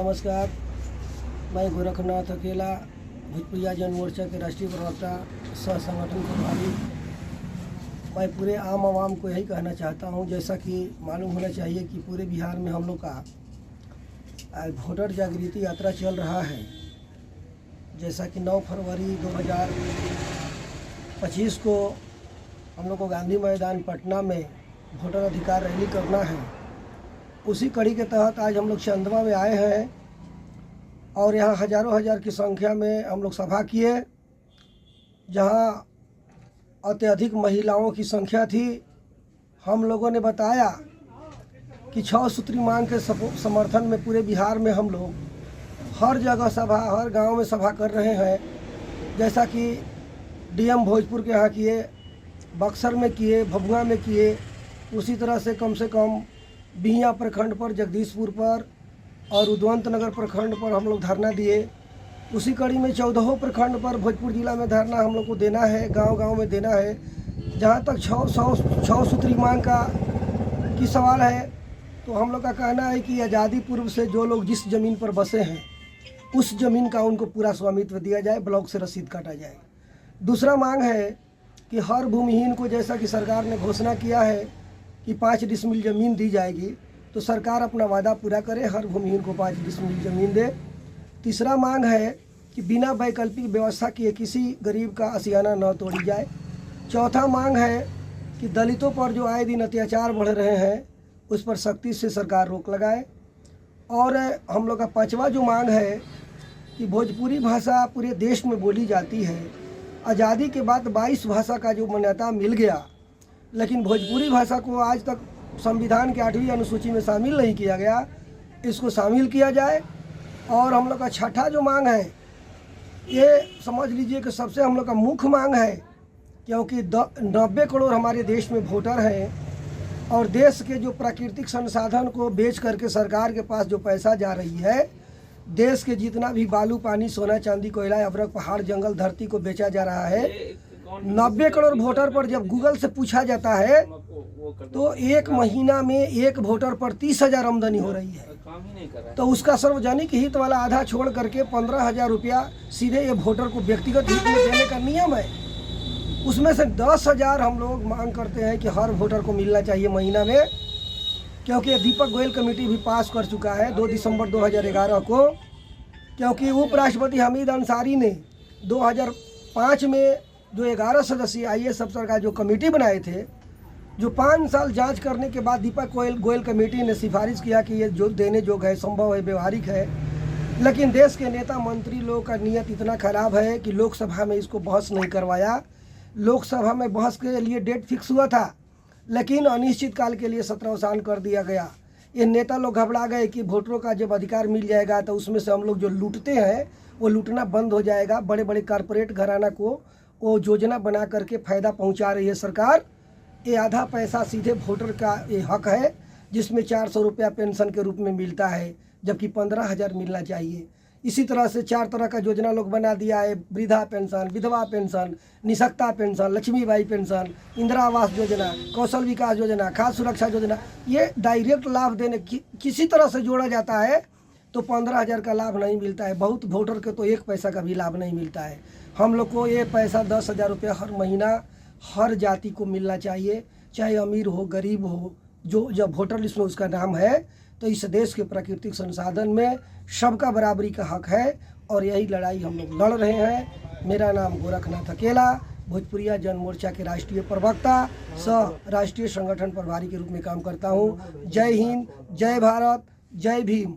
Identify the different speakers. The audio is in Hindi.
Speaker 1: नमस्कार। मैं गोरखनाथ अकेला भोजपुरिया जन मोर्चा के राष्ट्रीय प्रवक्ता सह संगठन प्रभारी। मैं पूरे आम आवाम को यही कहना चाहता हूं, जैसा कि मालूम होना चाहिए कि पूरे बिहार में हम लोग का वोटर जागृति यात्रा चल रहा है। जैसा कि 9 फरवरी 2025 को हम लोग को गांधी मैदान पटना में वोटर अधिकार रैली करना है। उसी कड़ी के तहत आज हम लोग चंदवा में आए हैं और यहाँ हज़ारों हज़ार की संख्या में हम लोग सभा किए, जहाँ अत्यधिक महिलाओं की संख्या थी। हम लोगों ने बताया कि 6 सूत्री मांग के समर्थन में पूरे बिहार में हम लोग हर जगह सभा, हर गांव में सभा कर रहे हैं। जैसा कि डीएम भोजपुर के यहाँ किए, बक्सर में किए, भभुआ में किए, उसी तरह से कम बिहिया प्रखंड पर, जगदीशपुर पर और उद्वंत नगर प्रखंड पर हम लोग धरना दिए। उसी कड़ी में 14 प्रखंड पर भोजपुर जिला में धरना हम लोग को देना है, गांव-गांव में देना है। जहां तक 6 सूत्री मांग की सवाल है, तो हम लोग का कहना है कि आज़ादी पूर्व से जो लोग जिस ज़मीन पर बसे हैं उस ज़मीन का उनको पूरा स्वामित्व दिया जाए, ब्लॉक से रसीद काटा जाए। दूसरा मांग है कि हर भूमिहीन को, जैसा कि सरकार ने घोषणा किया है कि 5 डिसमिल ज़मीन दी जाएगी, तो सरकार अपना वादा पूरा करे, हर भूमिहीन को 5 डिसमिल ज़मीन दे। तीसरा मांग है कि बिना वैकल्पिक व्यवस्था किए किसी गरीब का आशियाना न तोड़ी जाए। चौथा मांग है कि दलितों पर जो आए दिन अत्याचार बढ़ रहे हैं उस पर सख्ती से सरकार रोक लगाए। और हम लोग का 5वां जो मांग है कि भोजपुरी भाषा पूरे देश में बोली जाती है। आज़ादी के बाद 22 भाषा का जो मान्यता मिल गया, लेकिन भोजपुरी भाषा को आज तक संविधान के 8वीं अनुसूची में शामिल नहीं किया गया। इसको शामिल किया जाए। और हम लोग का छठा जो मांग है, ये समझ लीजिए कि सबसे हम लोग का मुख्य मांग है, क्योंकि 90 करोड़ हमारे देश में वोटर हैं और देश के जो प्राकृतिक संसाधन को बेच करके सरकार के पास जो पैसा जा रही है, देश के जितना भी बालू, पानी, सोना, चांदी, कोयला, अवरक, पहाड़, जंगल, धरती को बेचा जा रहा है। 90 करोड़ वोटर पर जब गूगल से पूछा जाता है तो एक महीना में एक वोटर पर 30,000 आमदनी हो रही है। तो उसका सार्वजनिक हित वाला आधा छोड़ करके 15,000 रुपया सीधे ये वोटर को व्यक्तिगत हित में देने का नियम है। उसमें से 10,000 हम लोग मांग करते हैं कि हर वोटर को मिलना चाहिए महीना में, क्योंकि दीपक गोयल कमेटी भी पास कर चुका है 2 दिसंबर 2011 को। क्योंकि उपराष्ट्रपति हामिद अंसारी ने 2005 में जो 11 सदस्यीय IAS अफसर का जो कमेटी बनाए थे, जो 5 साल जांच करने के बाद दीपक गोयल कमेटी ने सिफारिश किया कि ये जो देने योग्य है, संभव है, व्यवहारिक है। लेकिन देश के नेता मंत्री लोग का नीयत इतना खराब है कि लोकसभा में इसको बहस नहीं करवाया। लोकसभा में बहस के लिए डेट फिक्स हुआ था, लेकिन अनिश्चित काल के लिए सत्रावसान कर दिया गया। ये नेता लोग घबरा गए कि वोटरों का जब अधिकार मिल जाएगा तो उसमें से हम लोग जो लूटते हैं वो लूटना बंद हो जाएगा। बड़े बड़े कारपोरेट घराना को वो योजना बना करके फ़ायदा पहुंचा रही है सरकार। ये आधा पैसा सीधे वोटर का ये हक है, जिसमें 400 रुपया पेंशन के रूप में मिलता है, जबकि 15,000 मिलना चाहिए। इसी तरह से 4 तरह का योजना लोग बना दिया है: वृद्धा पेंशन, विधवा पेंशन, निःशक्ता पेंशन, लक्ष्मीबाई पेंशन, इंदिरा आवास योजना, कौशल विकास योजना, खाद्य सुरक्षा योजना। ये डायरेक्ट लाभ देने किसी तरह से जोड़ा जाता है तो 15,000 का लाभ नहीं मिलता है। बहुत वोटर के तो 1 पैसा का भी लाभ नहीं मिलता है। हम लोग को ये पैसा 10,000 रुपया हर महीना हर जाति को मिलना चाहिए, चाहे अमीर हो, गरीब हो। जो जब वोटर लिस्ट में उसका नाम है, तो इस देश के प्राकृतिक संसाधन में सबका बराबरी का हक है और यही लड़ाई हम लोग लड़ रहे हैं। मेरा नाम गोरखनाथ अकेला, भोजपुरिया जन मोर्चा के राष्ट्रीय प्रवक्ता सह राष्ट्रीय संगठन प्रभारी के रूप में काम करता हूँ। जय हिंद, जय भारत, जय भीम।